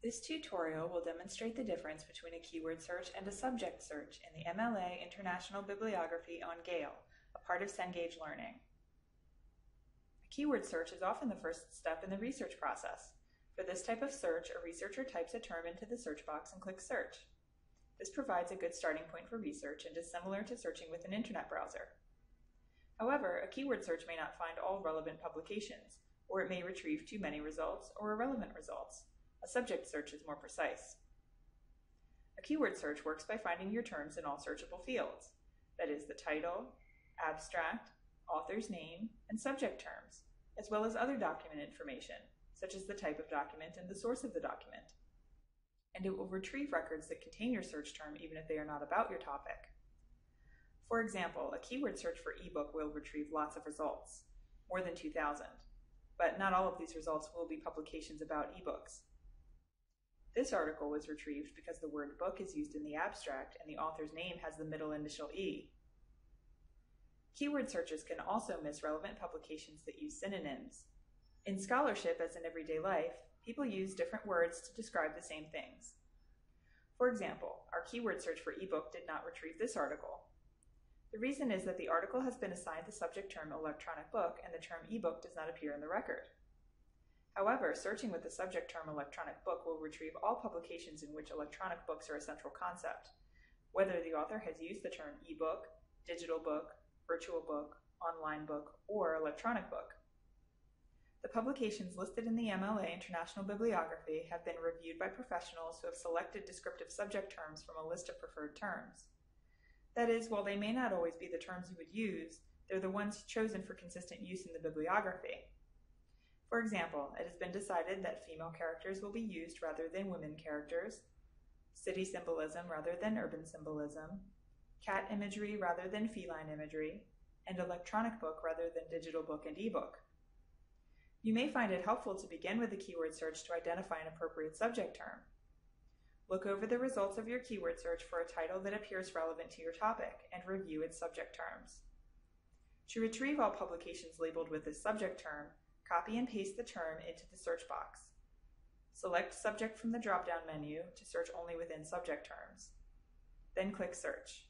This tutorial will demonstrate the difference between a keyword search and a subject search in the MLA International Bibliography on Gale, a part of Cengage Learning. A keyword search is often the first step in the research process. For this type of search, a researcher types a term into the search box and clicks search. This provides a good starting point for research and is similar to searching with an internet browser. However, a keyword search may not find all relevant publications, or it may retrieve too many results or irrelevant results. A subject search is more precise. A keyword search works by finding your terms in all searchable fields, that is, the title, abstract, author's name, and subject terms, as well as other document information, such as the type of document and the source of the document. And it will retrieve records that contain your search term even if they are not about your topic. For example, a keyword search for ebook will retrieve lots of results, more than 2,000, but not all of these results will be publications about ebooks. This article was retrieved because the word book is used in the abstract and the author's name has the middle initial E. Keyword searches can also miss relevant publications that use synonyms. In scholarship, as in everyday life, people use different words to describe the same things. For example, our keyword search for ebook did not retrieve this article. The reason is that the article has been assigned the subject term electronic book and the term ebook does not appear in the record. However, searching with the subject term electronic book will retrieve all publications in which electronic books are a central concept, whether the author has used the term ebook, digital book, virtual book, online book, or electronic book. The publications listed in the MLA International Bibliography have been reviewed by professionals who have selected descriptive subject terms from a list of preferred terms. That is, while they may not always be the terms you would use, they're the ones chosen for consistent use in the bibliography. For example, it has been decided that female characters will be used rather than women characters, city symbolism rather than urban symbolism, cat imagery rather than feline imagery, and electronic book rather than digital book and ebook. You may find it helpful to begin with a keyword search to identify an appropriate subject term. Look over the results of your keyword search for a title that appears relevant to your topic and review its subject terms. To retrieve all publications labeled with this subject term, copy and paste the term into the search box. Select Subject from the drop-down menu to search only within subject terms. Then click Search.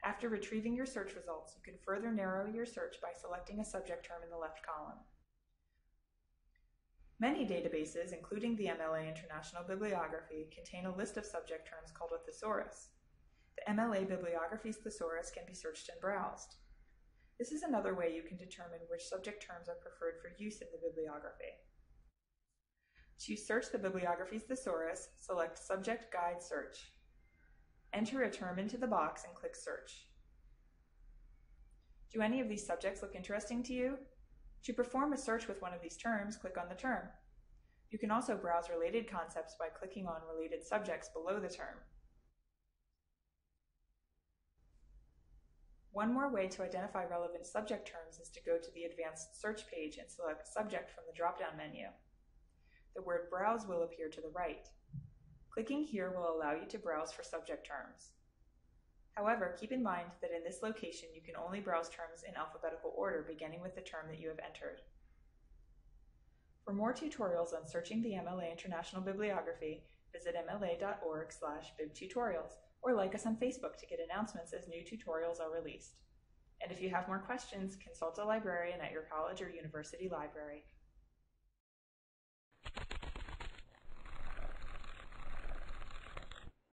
After retrieving your search results, you can further narrow your search by selecting a subject term in the left column. Many databases, including the MLA International Bibliography, contain a list of subject terms called a thesaurus. The MLA Bibliography's thesaurus can be searched and browsed. This is another way you can determine which subject terms are preferred for use in the bibliography. To search the bibliography's thesaurus, select Subject Guide Search. Enter a term into the box and click Search. Do any of these subjects look interesting to you? To perform a search with one of these terms, click on the term. You can also browse related concepts by clicking on related subjects below the term. One more way to identify relevant subject terms is to go to the Advanced Search page and select Subject from the drop-down menu. The word Browse will appear to the right. Clicking here will allow you to browse for subject terms. However, keep in mind that in this location you can only browse terms in alphabetical order beginning with the term that you have entered. For more tutorials on searching the MLA International Bibliography, visit mla.org/bibtutorials or like us on Facebook to get announcements as new tutorials are released. And if you have more questions, consult a librarian at your college or university library.